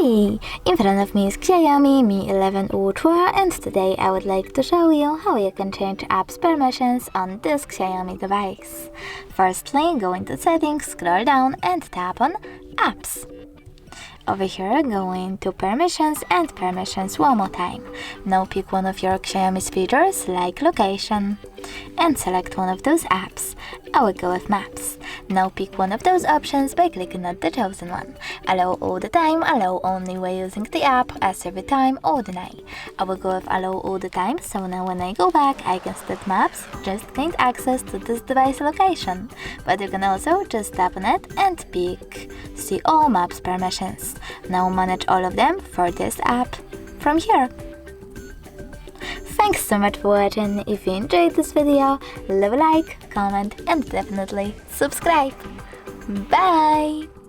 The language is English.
Hi! In front of me is Xiaomi Mi 11 Ultra, and today I would like to show you how you can change apps permissions on this Xiaomi device. Firstly, go into Settings, scroll down and tap on Apps. Over here, go into Permissions and Permissions one more time. Now pick one of your Xiaomi's features like Location and select one of those apps. I will go with Maps. Now pick one of those options by clicking on the chosen one. Allow all the time, allow only when using the app, as every time, or deny. I will go with Allow all the time, so now when I go back, I can start Maps, just gain access to this device location. But you can also just tap on it and pick See all Maps permissions. Now manage all of them for this app from here. Thanks so much for watching. If you enjoyed this video, leave a like, comment and definitely subscribe. Bye!